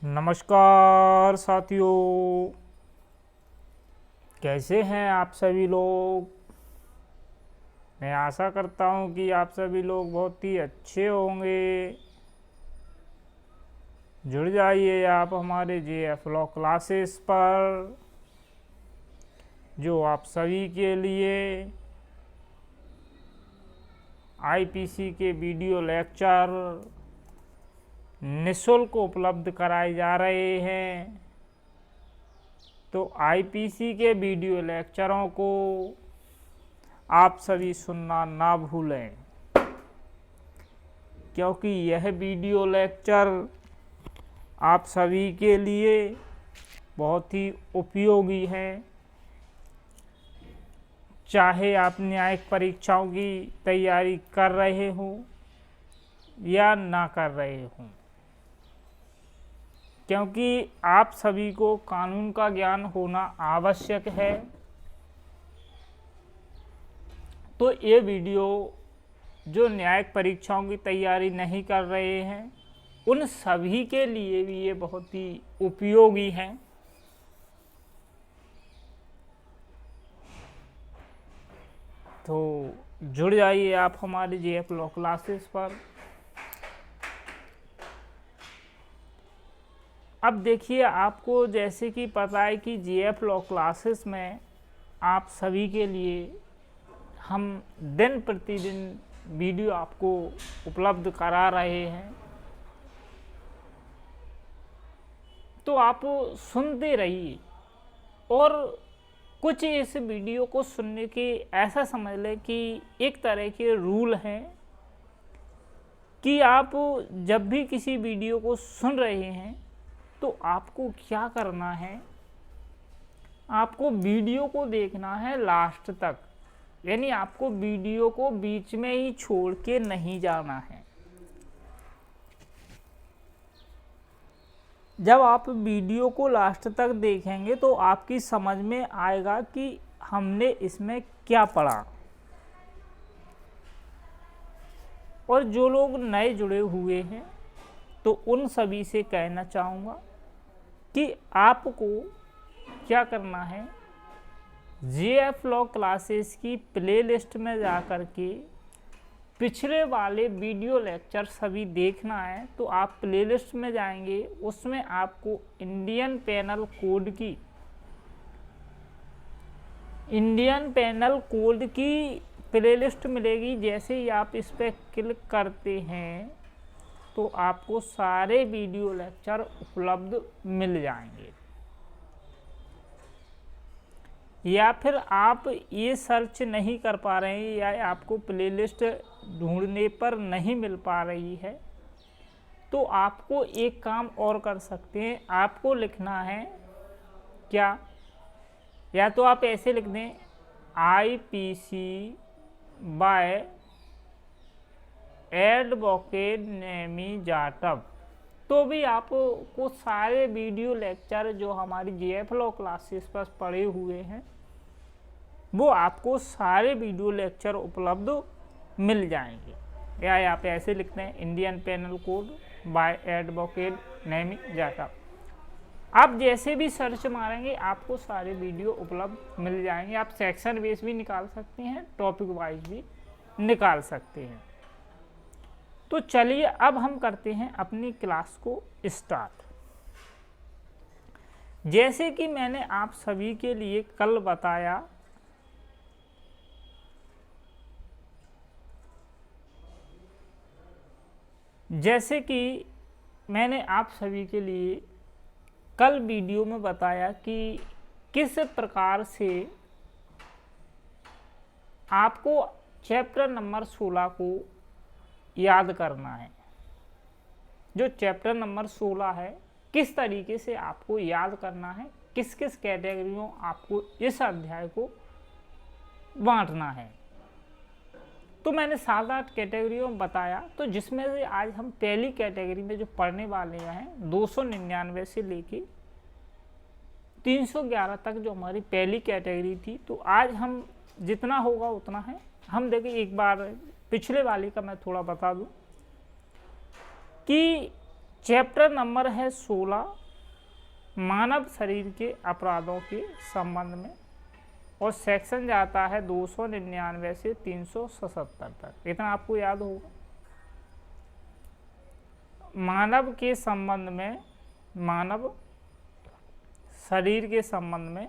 नमस्कार साथियों, कैसे हैं आप सभी लोग। मैं आशा करता हूं कि आप सभी लोग बहुत ही अच्छे होंगे। जुड़ जाइए आप हमारे JF लॉ क्लासेस पर, जो आप सभी के लिए IPC के वीडियो लेक्चर निःशुल्क उपलब्ध कराए जा रहे हैं। तो IPC के वीडियो लेक्चरों को आप सभी सुनना ना भूलें, क्योंकि यह वीडियो लेक्चर आप सभी के लिए बहुत ही उपयोगी है। चाहे आप न्यायिक परीक्षाओं की तैयारी कर रहे हो या ना कर रहे हो, क्योंकि आप सभी को कानून का ज्ञान होना आवश्यक है। तो ये वीडियो जो न्यायिक परीक्षाओं की तैयारी नहीं कर रहे हैं, उन सभी के लिए भी ये बहुत ही उपयोगी है। तो जुड़ जाइए आप हमारे JF लॉ क्लासेस पर। अब देखिए, आपको जैसे कि पता है कि JF लॉ क्लासेस में आप सभी के लिए हम दिन प्रतिदिन वीडियो आपको उपलब्ध करा रहे हैं। तो आप सुनते रहिए, और कुछ इस वीडियो को सुनने के ऐसा समझ लें कि एक तरह के रूल हैं कि आप जब भी किसी वीडियो को सुन रहे हैं तो आपको क्या करना है, आपको वीडियो को देखना है लास्ट तक। यानी आपको वीडियो को बीच में ही छोड़ के नहीं जाना है। जब आप वीडियो को लास्ट तक देखेंगे तो आपकी समझ में आएगा कि हमने इसमें क्या पढ़ा। और जो लोग नए जुड़े हुए हैं तो उन सभी से कहना चाहूँगा कि आपको क्या करना है, JF लॉ क्लासेस की प्लेलिस्ट में जा कर के पिछले वाले वीडियो लेक्चर सभी देखना है। तो आप प्लेलिस्ट में जाएंगे, उसमें आपको इंडियन पेनल कोड की प्लेलिस्ट मिलेगी। जैसे ही आप इस पर क्लिक करते हैं तो आपको सारे वीडियो लेक्चर उपलब्ध मिल जाएंगे। या फिर आप ये सर्च नहीं कर पा रहे हैं या आपको प्लेलिस्ट ढूंढने पर नहीं मिल पा रही है, तो आपको एक काम और कर सकते हैं। आपको लिखना है क्या, या तो आप ऐसे लिख दें IPC by advocate Nemi Jatav, तो भी आपको सारे वीडियो लेक्चर जो हमारी JF लॉ क्लासेस पर पड़े हुए हैं वो आपको सारे वीडियो लेक्चर उपलब्ध मिल जाएंगे। या आप ऐसे लिखते हैं Indian penal code by advocate Nemi Jatav. आप जैसे भी सर्च मारेंगे आपको सारे वीडियो उपलब्ध मिल जाएंगे। आप सेक्शन बेस भी निकाल सकते हैं, टॉपिक वाइज भी निकाल सकते हैं। तो चलिए अब हम करते हैं अपनी क्लास को स्टार्ट। जैसे कि मैंने आप सभी के लिए कल बताया, जैसे कि मैंने आप सभी के लिए कल वीडियो में बताया कि किस प्रकार से आपको चैप्टर नंबर 16 को याद करना है। जो चैप्टर नंबर 16 है, किस तरीके से आपको याद करना है, किस किस कैटेगरियों आपको इस अध्याय को बांटना है। तो मैंने 7-8 कैटेगरियों बताया। तो जिसमें से आज हम पहली कैटेगरी में जो पढ़ने वाले हैं 299 से लेके 311 तक जो हमारी पहली कैटेगरी थी, तो आज हम जितना होगा उतना है। हम देखिए, एक बार पिछले वाली का मैं थोड़ा बता दूं कि चैप्टर नंबर है 16, मानव शरीर के अपराधों के संबंध में, और सेक्शन जाता है 299 से 377 तक। इतना आपको याद होगा। मानव के संबंध में, मानव शरीर के संबंध में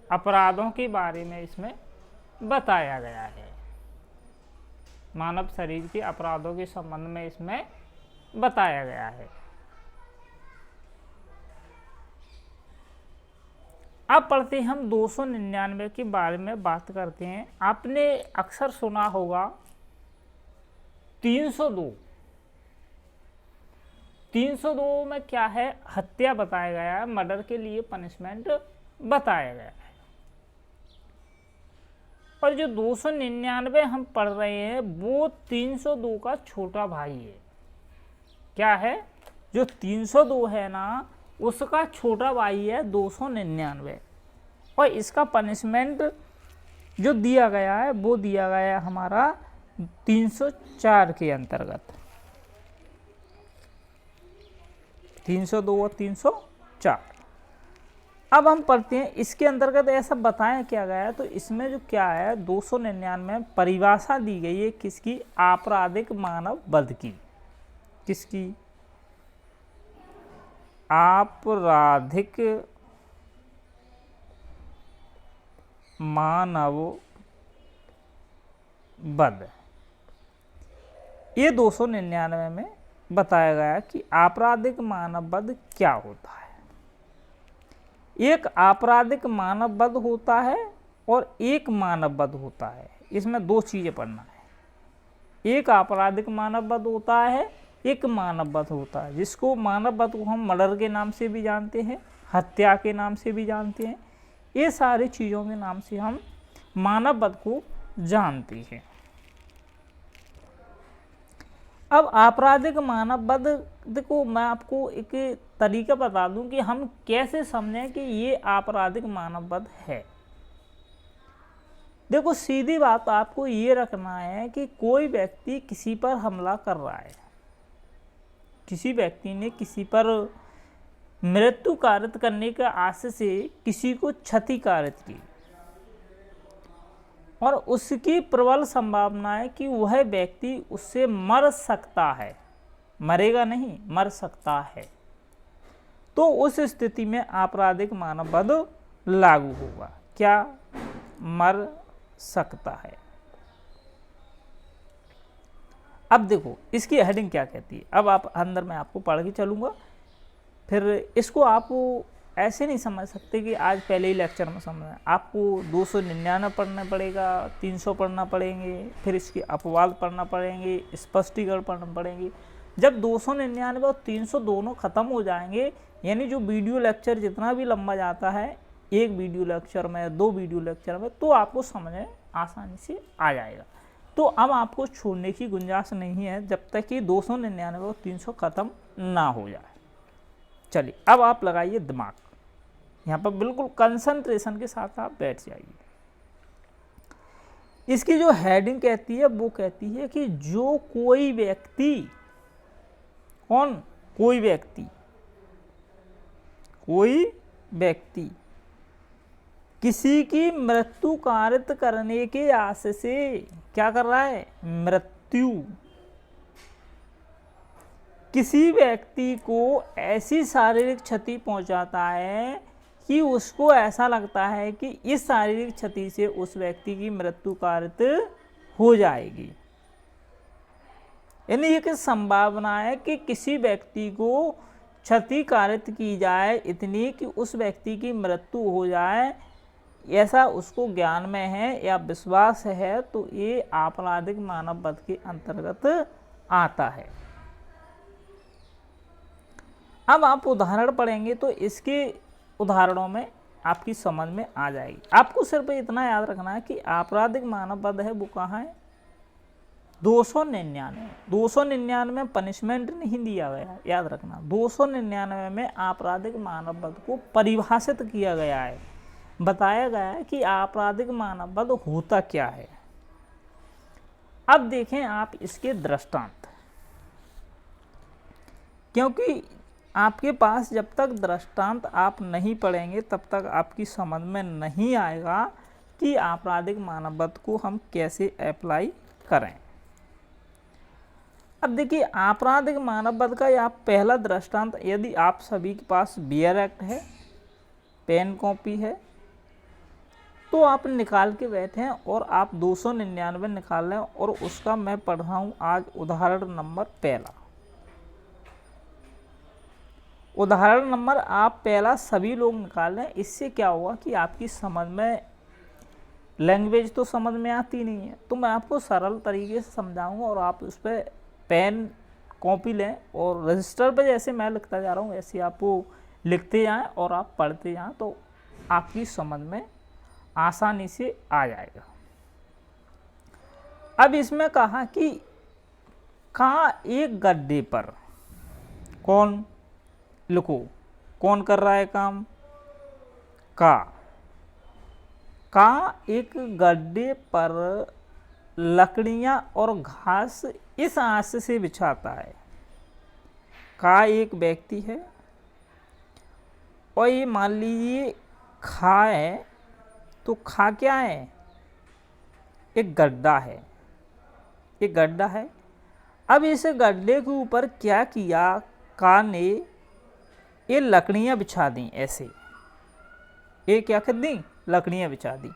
अपराधों के बारे में इसमें बताया गया है। मानव शरीर के अपराधों के संबंध में इसमें बताया गया है। अब पढ़ते हैं हम 299 के बारे में बात करते हैं। आपने अक्सर सुना होगा 302। 302 में क्या है, हत्या बताया गया है, मर्डर के लिए पनिशमेंट बताया गया है। और जो 299 हम पढ़ रहे हैं वो 302 का छोटा भाई है। क्या है, जो 302 है ना, उसका छोटा भाई है 299। और इसका पनिशमेंट जो दिया गया है वो दिया गया है हमारा 304 के अंतर्गत। 302 और 304। अब हम पढ़ते हैं इसके अंतर्गत ऐसा बताया क्या गया है। तो इसमें जो क्या है, 299 में परिभाषा दी गई है किसकी, आपराधिक मानव वध की। किसकी, आपराधिक मानव वध। ये 299 में बताया गया कि आपराधिक मानव वध क्या होता है। एक आपराधिक मानव वध होता है और एक मानव वध होता है। इसमें दो चीजें पढ़ना है। एक आपराधिक मानव वध होता है, एक मानव वध होता है। जिसको मानव वध को हम मर्डर के नाम से भी जानते हैं, हत्या के नाम से भी जानते हैं। ये सारी चीज़ों के नाम से हम मानव वध को जानते हैं। अब आपराधिक मानव वध को मैं आपको एक तरीका बता दूं कि हम कैसे समझें कि ये आपराधिक मानव वध है। देखो, सीधी बात आपको ये रखना है कि कोई व्यक्ति किसी पर हमला कर रहा है, किसी व्यक्ति ने किसी पर मृत्यु कारित करने के आशय से किसी को क्षति कारित की, और उसकी प्रबल संभावना है कि वह व्यक्ति उससे मर सकता है, मरेगा नहीं, मर सकता है, तो उस स्थिति में आपराधिक मानव वध लागू होगा। क्या, मर सकता है। अब देखो इसकी हेडिंग क्या कहती है। अब आप अंदर मैं आपको पढ़ के चलूँगा, फिर इसको आप ऐसे नहीं समझ सकते कि आज पहले ही लेक्चर में समझना है। आपको 299 पढ़ना पड़ेगा, 300 पढ़ना पड़ेंगे, फिर इसके अपवाद पढ़ना पड़ेंगे, स्पष्टीकरण पढ़ना पड़ेंगे। जब 299 और 300 दोनों खत्म हो जाएंगे, यानी जो वीडियो लेक्चर जितना भी लंबा जाता है, एक वीडियो लेक्चर में, दो वीडियो लेक्चर में, तो आपको समझ में आसानी से आ जाएगा। तो अब आपको छोड़ने की गुंजाइश नहीं है जब तक कि 299 और 300 खत्म ना हो जाए। चलिए अब आप लगाइए दिमाग, यहाँ पर बिल्कुल कंसंट्रेशन के साथ आप बैठ जाइए। इसकी जो हेडिंग कहती है वो कहती है कि जो कोई व्यक्ति, कौन, कोई व्यक्ति, कोई व्यक्ति किसी की मृत्यु कारित करने के आशय से क्या कर रहा है, मृत्यु, किसी व्यक्ति को ऐसी शारीरिक क्षति पहुंचाता है कि उसको ऐसा लगता है कि इस शारीरिक क्षति से उस व्यक्ति की मृत्यु कारित हो जाएगी। यानी एक संभावना है कि किसी व्यक्ति को क्षति कारित की जाए इतनी कि उस व्यक्ति की मृत्यु हो जाए, ऐसा उसको ज्ञान में है या विश्वास है, तो ये आपराधिक मानव वध के अंतर्गत आता है। अब आप उदाहरण पढ़ेंगे तो इसके उदाहरणों में आपकी समझ में आ जाएगी। आपको सिर्फ इतना याद रखना है कि आपराधिक मानव वध है वो कहाँ है, 299। 299 में पनिशमेंट नहीं दिया गया, याद रखना। 299 में आपराधिक मानव वध को परिभाषित किया गया है, बताया गया है कि आपराधिक मानव वध होता क्या है। अब देखें आप इसके दृष्टांत। क्योंकि आपके पास जब तक दृष्टांत आप नहीं पढ़ेंगे तब तक आपकी समझ में नहीं आएगा कि आपराधिक मानववध को हम कैसे अप्लाई करें। अब देखिए, आपराधिक मानववध का यह पहला दृष्टांत, यदि आप सभी के पास बियर एक्ट है, पेन कॉपी है, तो आप निकाल के बैठे हैं और आप 299 निकाल लें, और उसका मैं पढ़ रहा हूँ आज उदाहरण नंबर पहला। उदाहरण नंबर आप पहला सभी लोग निकाल लें। इससे क्या हुआ कि आपकी समझ में, लैंग्वेज तो समझ में आती नहीं है, तो मैं आपको सरल तरीके से समझाऊंगा और आप उस पर पेन कॉपी लें और रजिस्टर पर जैसे मैं लिखता जा रहा हूँ ऐसे आपको लिखते जाएं और आप पढ़ते जाएं, तो आपकी समझ में आसानी से आ जाएगा। अब इसमें कहा कि का एक गड्ढे पर, कौन, लिखो कौन कर रहा है काम, का एक गड्ढे पर लकड़ियां और घास इस आस से बिछाता है। का एक व्यक्ति है और ये मान लीजिए खा है, तो खा क्या है, एक गड्ढा है, एक गड्ढा है। अब इस गड्ढे के ऊपर क्या किया, का ने ये लकड़ियां बिछा दी, ऐसे ये क्या कर दी, लकड़ियां बिछा दी।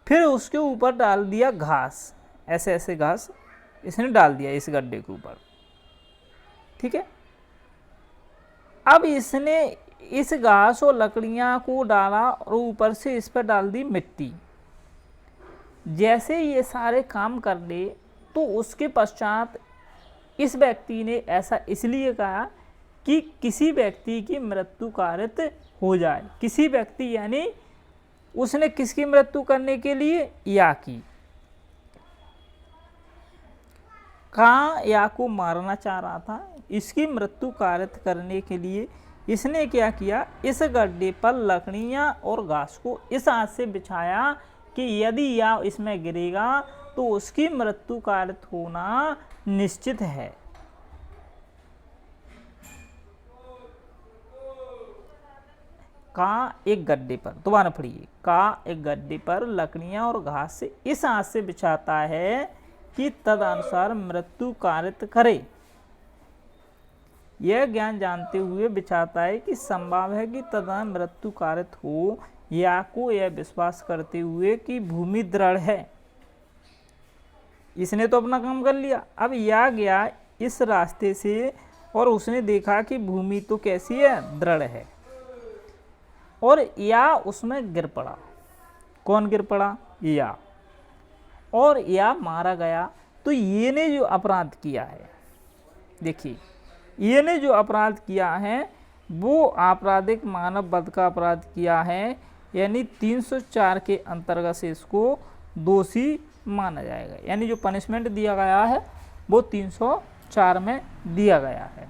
फिर उसके ऊपर डाल दिया घास, ऐसे ऐसे घास इसने डाल दिया इस गड्ढे के ऊपर, ठीक है। अब इसने इस घास और लकड़ियां को डाला और ऊपर से इस पर डाल दी मिट्टी। जैसे ये सारे काम कर ले, तो उसके पश्चात इस व्यक्ति ने ऐसा इसलिए कहा कि किसी व्यक्ति की मृत्यु कारित हो जाए। किसी व्यक्ति यानी उसने किसकी मृत्यु करने के लिए, या की, का या को मारना चाह रहा था। इसकी मृत्यु कारित करने के लिए इसने क्या किया, इस गड्ढे पर लकड़ियां और घास को इस हाथ से बिछाया कि यदि या इसमें गिरेगा तो उसकी मृत्यु कारित होना निश्चित है। का एक गड्ढे पर, दोबारा पढ़िए, का एक गड्ढे पर लकड़ियां और घास से इस हाथ से बिछाता है कि तदनुसार मृत्यु कारित करे। यह ज्ञान जानते हुए बिछाता है कि संभव है कि तदनुसार मृत्यु कारित हो, या को यह विश्वास करते हुए कि भूमि दृढ़ है। इसने तो अपना काम कर लिया। अब या गया इस रास्ते से और उसने देखा कि भूमि तो कैसी है, दृढ़ है, और या उसमें गिर पड़ा। कौन गिर पड़ा, या, और या मारा गया। तो ये ने जो अपराध किया है, देखिए ये ने जो अपराध किया है वो आपराधिक मानववध का अपराध किया है, यानी 304 के अंतर्गत से इसको दोषी माना जाएगा। यानी जो पनिशमेंट दिया गया है वो 304 में दिया गया है,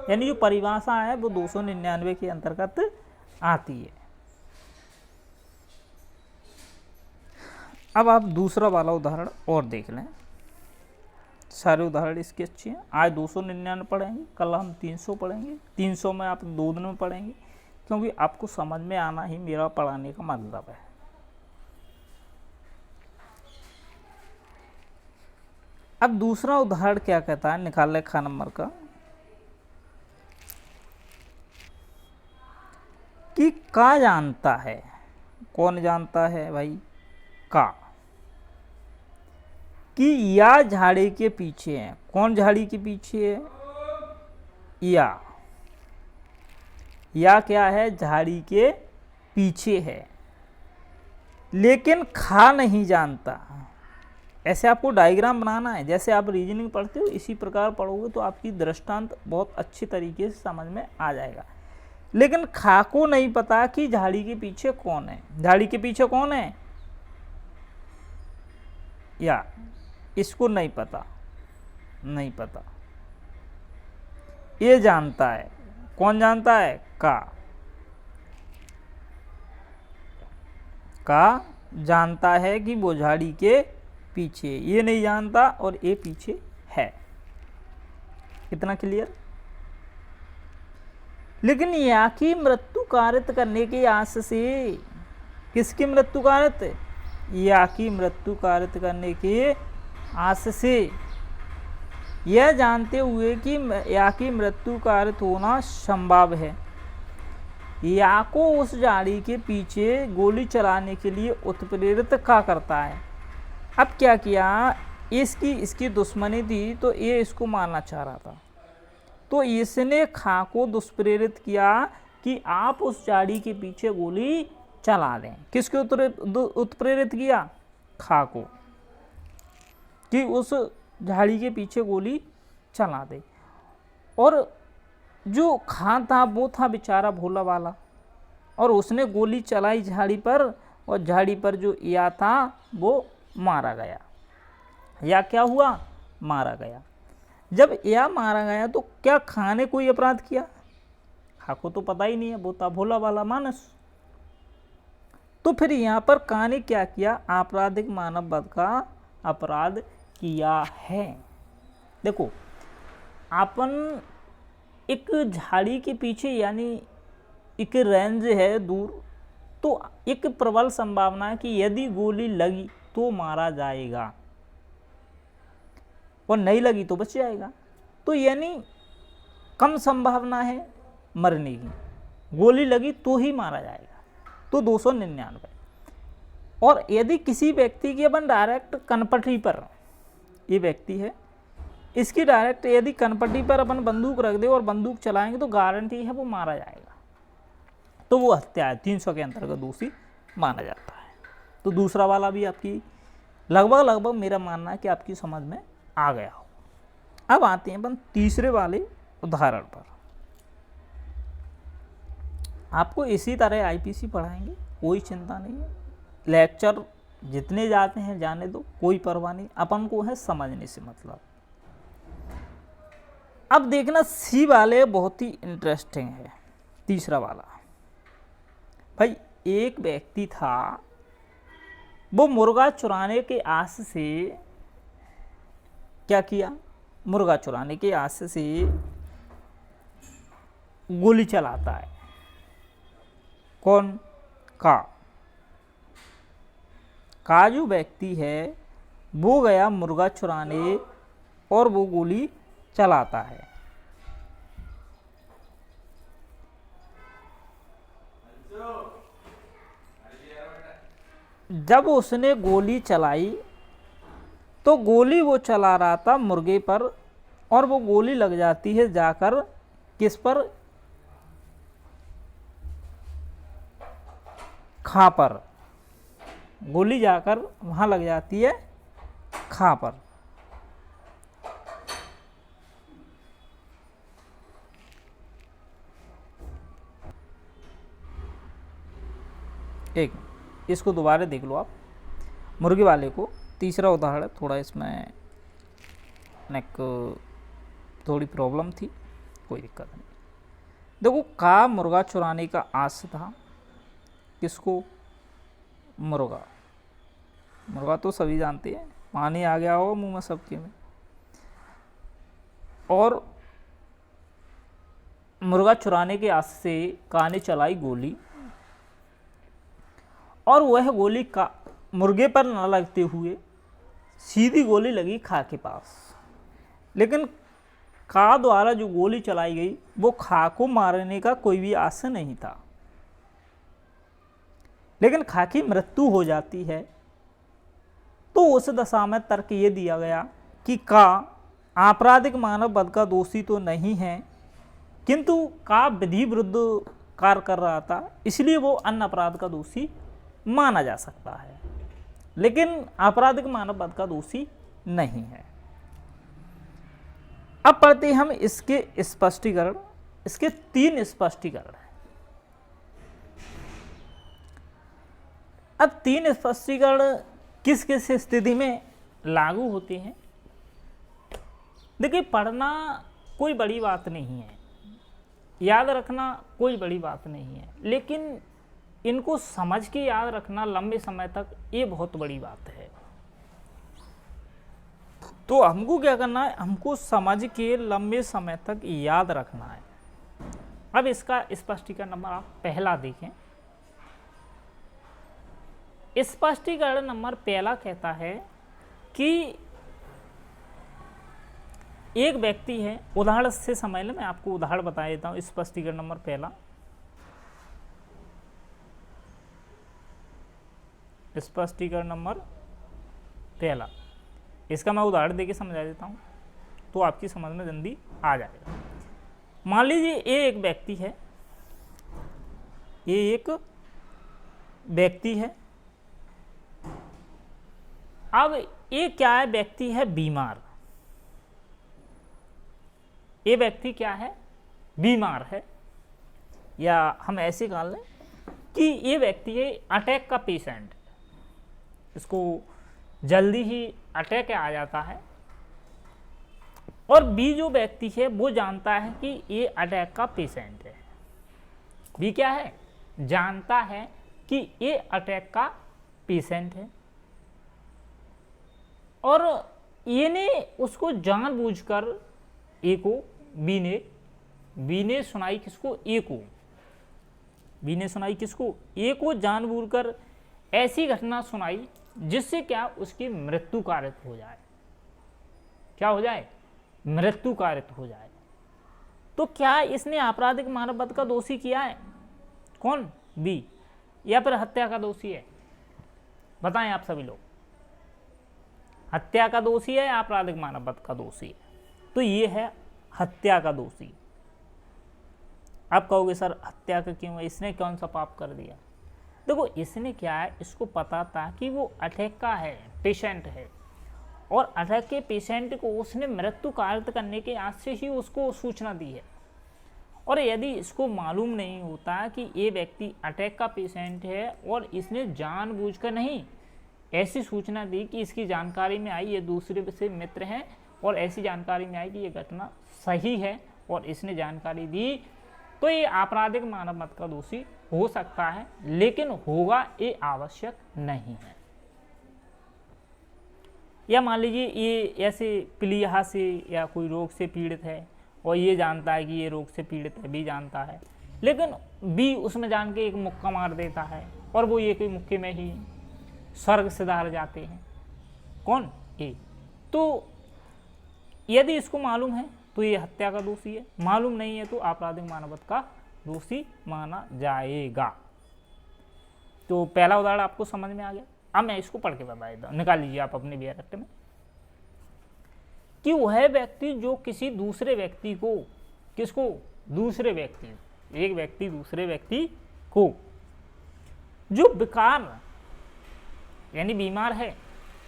यानी जो परिभाषा है वो 299 के अंतर्गत आती है। अब आप दूसरा वाला उदाहरण और देख लें। सारे उदाहरण इसके अच्छे हैं। आज 299 पढ़ेंगे, कल हम 300 पढ़ेंगे। 300 में आप 2 दिन में पढ़ेंगे, क्योंकि आपको समझ में आना ही मेरा पढ़ाने का मतलब है। अब दूसरा उदाहरण क्या कहता है, निकाल ले खा नंबर का, कि का जानता है। कौन जानता है भाई, का, कि या झाड़ी के पीछे है। कौन झाड़ी के पीछे है, या क्या है, झाड़ी के पीछे है, लेकिन खा नहीं जानता। ऐसे आपको डायग्राम बनाना है, जैसे आप रीजनिंग पढ़ते हो इसी प्रकार पढ़ोगे तो आपकी दृष्टांत बहुत अच्छी तरीके से समझ में आ जाएगा। लेकिन खा को नहीं पता कि झाड़ी के पीछे कौन है। झाड़ी के पीछे कौन है, या, इसको नहीं पता, नहीं पता। ये जानता है। कौन जानता है, का जानता है कि वो झाड़ी के पीछे, ये नहीं जानता और ये पीछे है। कितना क्लियर। लेकिन या की मृत्यु कारित करने की आस से, किसकी मृत्यु कारित? या की मृत्यु कारित करने की आस से, यह जानते हुए कि या की मृत्यु कारित होना संभव है, या को उस झाड़ी के पीछे गोली चलाने के लिए उत्प्रेरित क्या करता है। अब क्या किया, इसकी दुश्मनी थी तो ये इसको मारना चाह रहा था, तो इसने खा को दुष्प्रेरित किया कि आप उस झाड़ी के पीछे गोली चला दें। किसके उत्प्रेरित किया? खा को, कि उस झाड़ी के पीछे गोली चला दे। और जो खा था वो था बेचारा भोला वाला, और उसने गोली चलाई झाड़ी पर, और झाड़ी पर जो या था वो मारा गया। या क्या हुआ? मारा गया। जब या मारा गया तो क्या खा ने कोई अपराध किया? खा को तो पता ही नहीं है, वो था भोला वाला मानस। तो फिर यहाँ पर का ने क्या किया? आपराधिक मानव वध का अपराध किया है। देखो, अपन एक झाड़ी के पीछे, यानी एक रेंज है दूर, तो एक प्रबल संभावना है कि यदि गोली लगी तो मारा जाएगा, और नहीं लगी तो बच जाएगा। तो यानी कम संभावना है मरने की, गोली लगी तो ही मारा जाएगा, तो 299। और यदि किसी व्यक्ति की अपन डायरेक्ट कनपटी पर, ये व्यक्ति है, इसकी डायरेक्ट यदि कनपटी पर अपन बंदूक रख दे और बंदूक चलाएंगे तो गारंटी है वो मारा जाएगा, तो वो हत्या है, 300 के अंतर्गत दोषी माना जाता है। तो दूसरा वाला भी आपकी लगभग मेरा मानना है कि आपकी समझ में आ गया हो। अब आते हैं अपन तीसरे वाले उदाहरण पर। आपको इसी तरह आईपीसी पढ़ाएंगे, कोई चिंता नहीं है। लेक्चर जितने जाते हैं जाने दो, कोई परवाह नहीं, अपन को है समझने से मतलब। अब देखना सी वाले बहुत ही इंटरेस्टिंग है। तीसरा वाला, भाई एक व्यक्ति था, वो मुर्गा चुराने के आस से क्या किया? मुर्गा चुराने के आस से गोली चलाता है। कौन? का जो व्यक्ति है वो गया मुर्गा चुराने और वो गोली चलाता है। जब उसने गोली चलाई तो गोली वो चला रहा था मुर्गे पर, और वो गोली लग जाती है जाकर किस पर? खा पर। गोली जाकर वहां लग जाती है खा पर। एक इसको दोबारा देख लो आप, मुर्गे वाले को। तीसरा उदाहरण थोड़ा इसमें थोड़ी प्रॉब्लम थी, कोई दिक्कत नहीं। देखो, का मुर्गा चुराने का आस था। किसको? मुर्गा। मुर्गा तो सभी जानते हैं, पानी आ गया हो मुंह में सबके में। और मुर्गा चुराने के आस से का ने चलाई गोली, और वह गोली का मुर्गे पर न लगते हुए सीधी गोली लगी खा के पास। लेकिन का द्वारा जो गोली चलाई गई वो खा को मारने का कोई भी आस नहीं था, लेकिन खा की मृत्यु हो जाती है। तो उस दशा में तर्क ये दिया गया कि का आपराधिक मानव वध का दोषी तो नहीं है, किंतु का विधि विरुद्ध कार्य कर रहा था, इसलिए वो अन्य अपराध का दोषी माना जा सकता है, लेकिन आपराधिक मानव वध का दोषी नहीं है। अब पढ़ते हम इसके स्पष्टीकरण। इसके 3 स्पष्टीकरण हैं। अब 3 स्पष्टीकरण किस किस स्थिति में लागू होते हैं? देखिए, पढ़ना कोई बड़ी बात नहीं है, याद रखना कोई बड़ी बात नहीं है, लेकिन इनको समझ के याद रखना लंबे समय तक ये बहुत बड़ी बात है। तो हमको क्या करना है? हमको समझ के लंबे समय तक याद रखना है। अब इसका स्पष्टीकरण नंबर आप पहला देखें। स्पष्टीकरण नंबर पहला कहता है कि एक व्यक्ति है, उदाहरण से समझ लें, मैं आपको उदाहरण बता देता हूं। स्पष्टीकरण नंबर पहला, स्पष्टीकरण नंबर पहला, इसका मैं उदाहरण देके समझा देता हूं तो आपकी समझ में जल्दी आ जाएगा। मान लीजिए ये एक व्यक्ति है, ये एक व्यक्ति है। अब ये क्या है, व्यक्ति है बीमार। ये व्यक्ति क्या है, बीमार है, या हम ऐसे कह लें कि ये व्यक्ति है अटैक का पेशेंट, इसको जल्दी ही अटैक आ जाता है। और बी जो व्यक्ति है वो जानता है कि ये अटैक का पेशेंट है। बी क्या है, जानता है कि ये अटैक का पेशेंट है, और ये ने उसको जानबूझकर ए को, बी ने सुनाई किसको, ए को, बी ने सुनाई किसको, ए को जानबूझकर ऐसी घटना सुनाई जिससे क्या उसकी मृत्यु कारित हो जाए। क्या हो जाए, मृत्यु कारित हो जाए। तो क्या इसने आपराधिक मानव वध का दोषी किया है, कौन, बी, या फिर हत्या का दोषी है? बताएं आप सभी लोग, हत्या का दोषी है या आपराधिक मानव वध का दोषी है? तो ये है हत्या का दोषी। आप कहोगे सर हत्या का क्यों है, इसने कौन सा पाप कर दिया? देखो इसने क्या है, इसको पता था कि वो अटैक का है, पेशेंट है, और अटैक के पेशेंट को उसने मृत्यु कारित करने के आज से ही उसको सूचना दी है। और यदि इसको मालूम नहीं होता कि ये व्यक्ति अटैक का पेशेंट है और इसने जानबूझकर नहीं, ऐसी सूचना दी कि इसकी जानकारी में आई ये दूसरे से मित्र हैं और ऐसी जानकारी में आई कि ये घटना सही है और इसने जानकारी दी, तो ये आपराधिक मानव वध का दोषी हो सकता है, लेकिन होगा ये आवश्यक नहीं है। या मान लीजिए ये ऐसे प्लीहा से या कोई रोग से पीड़ित है और ये जानता है कि ये रोग से पीड़ित है, बी जानता है, लेकिन बी उसमें जान के एक मुक्का मार देता है और वो ये कोई मुक्के में ही स्वर्ग से दार जाते हैं, कौन, ए। तो यदि इसको मालूम है तो ये हत्या का दोषी है, मालूम नहीं है तो आपराधिक मानव वध का दोषी माना जाएगा। तो पहला उदाहरण आपको समझ में आ गया। अब मैं इसको पढ़ के बता देता हूं, निकाल लीजिए आप अपने बियरक्ट में, कि वह व्यक्ति जो किसी दूसरे व्यक्ति को, किसको, दूसरे व्यक्ति, एक व्यक्ति दूसरे व्यक्ति को, जो विकार यानी बीमार है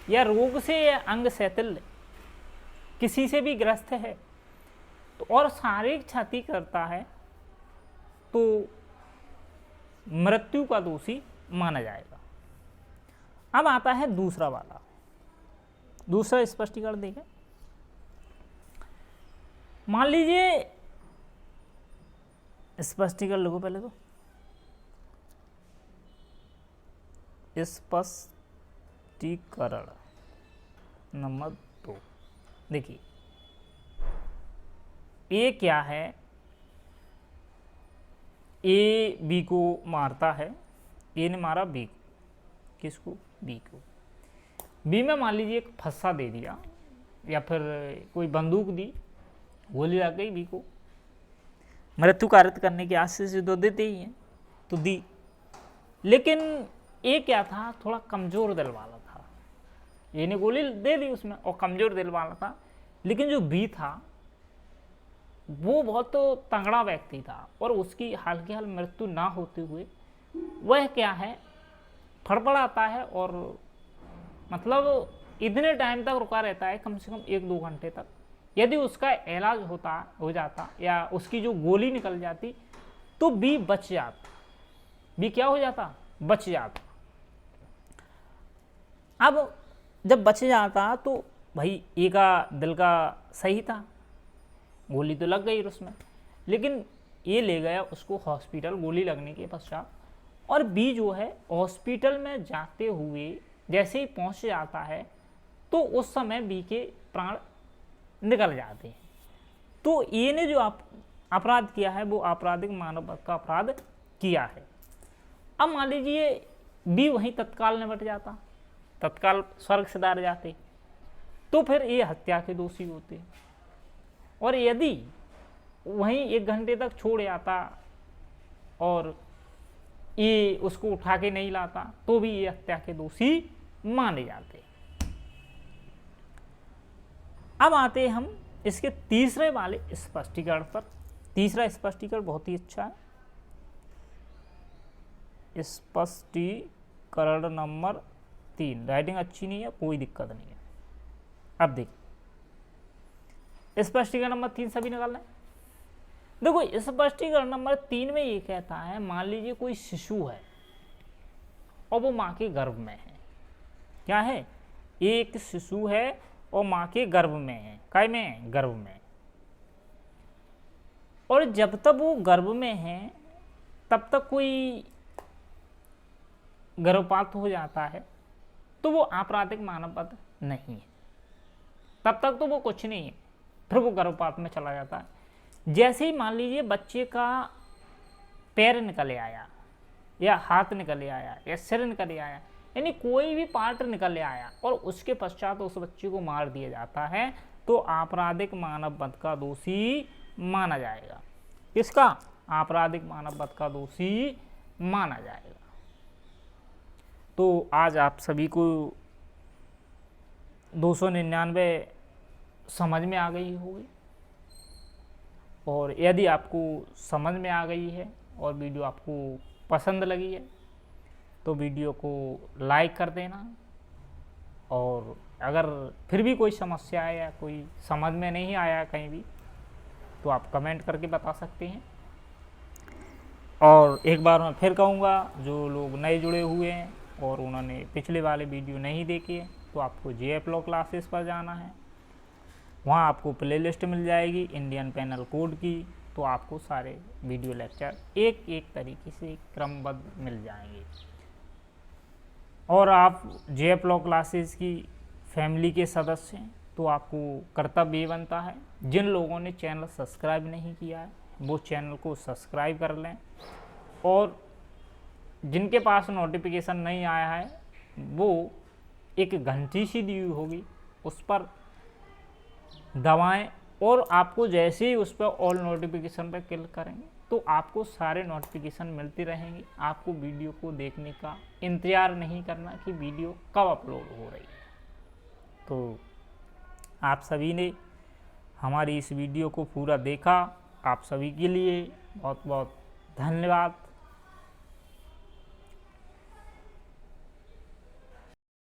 या रोग से या अंग शैथिल्य किसी से भी ग्रस्त है तो और शारीरिक क्षति करता है तो मृत्यु का दोषी माना जाएगा। अब आता है दूसरा वाला, दूसरा स्पष्टीकरण देखें। मान लीजिए, स्पष्टीकरण लिखो पहले तो, स्पष्टीकरण नंबर 2 देखिए, ए क्या है, ए बी को मारता है, ए ने मारा बी को, किसको, बी को। बी में मान लीजिए एक फस्सा दे दिया या फिर कोई बंदूक दी, गोली लग गई बी को, मृत्यु कारित करने की आस से तो देते ही हैं, तो दी। लेकिन ए क्या था, थोड़ा कमजोर दिल वाला था, ए ने गोली दे दी उसमें और कमजोर दिल वाला था। लेकिन जो बी था वो बहुत तो तगड़ा व्यक्ति था और उसकी हाल की हाल मृत्यु ना होते हुए वह क्या है, फड़फड़ाता है और मतलब इतने टाइम तक रुका रहता है, कम से कम 1-2 घंटे तक। यदि उसका इलाज हो जाता या उसकी जो गोली निकल जाती तो बी बच जाता, बी क्या हो जाता, बच जाता। अब जब बच जाता तो भाई ए का दिल का सही था, गोली तो लग गई उसमें, लेकिन ये ले गया उसको हॉस्पिटल गोली लगने के पश्चात, और बी जो है हॉस्पिटल में जाते हुए जैसे ही पहुंच जाता है तो उस समय बी के प्राण निकल जाते हैं। तो ए ने जो अपराध किया है वो आपराधिक मानव हक का अपराध किया है। अब मान लीजिए बी वहीं तत्काल निपट जाता, तत्काल स्वर्ग सिधार जाते, तो फिर ये हत्या के दोषी होते। और यदि वहीं 1 घंटे तक छोड़ जाता और ये उसको उठा के नहीं लाता तो भी ये हत्या के दोषी माने जाते। अब आते हम इसके तीसरे वाले स्पष्टीकरण पर। तीसरा स्पष्टीकरण बहुत ही अच्छा है, स्पष्टीकरण नंबर 3। राइटिंग अच्छी नहीं है, कोई दिक्कत नहीं है। अब देखिए स्पष्टीकरण नंबर 3 सभी निकालना है। देखो स्पष्टीकरण नंबर 3 में ये कहता है, मान लीजिए कोई शिशु है और वो माँ के गर्भ में है। क्या है? एक शिशु है और माँ के गर्भ में है। काय में? गर्भ में। और जब तक वो गर्भ में है तब तक कोई गर्भपात हो जाता है तो वो आपराधिक मानव वध नहीं है, तब तक तो वो कुछ नहीं है, फिर वो गर्भपात में चला जाता है। जैसे ही मान लीजिए बच्चे का पैर निकल आया या हाथ निकल आया या सिर निकल आया, यानी कोई भी पार्ट निकल आया और उसके पश्चात उस बच्चे को मार दिया जाता है तो आपराधिक मानव वध का दोषी माना जाएगा। किसका? आपराधिक मानव वध का दोषी माना जाएगा। तो आज आप सभी को 299 समझ में आ गई होगी, और यदि आपको समझ में आ गई है और वीडियो आपको पसंद लगी है तो वीडियो को लाइक कर देना। और अगर फिर भी कोई समस्या है या कोई समझ में नहीं आया कहीं भी तो आप कमेंट करके बता सकते हैं। और एक बार मैं फिर कहूँगा, जो लोग नए जुड़े हुए हैं और उन्होंने पिछले वाले वीडियो नहीं देखे तो आपको JF लॉ क्लासेस पर जाना है। वहाँ आपको प्लेलिस्ट मिल जाएगी इंडियन पेनल कोड की, तो आपको सारे वीडियो लेक्चर एक एक तरीके से क्रमबद्ध मिल जाएंगे। और आप JF लॉ क्लासेस की फैमिली के सदस्य हैं तो आपको कर्तव्य ये बनता है, जिन लोगों ने चैनल सब्सक्राइब नहीं किया है वो चैनल को सब्सक्राइब कर लें, और जिनके पास नोटिफिकेशन नहीं आया है वो एक घंटी सी दी हुई होगी उस पर दबाएं, और आपको जैसे ही उस पर ऑल नोटिफिकेशन पर क्लिक करेंगे तो आपको सारे नोटिफिकेशन मिलते रहेंगे। आपको वीडियो को देखने का इंतज़ार नहीं करना कि वीडियो कब अपलोड हो रही है। तो आप सभी ने हमारी इस वीडियो को पूरा देखा, आप सभी के लिए बहुत बहुत धन्यवाद।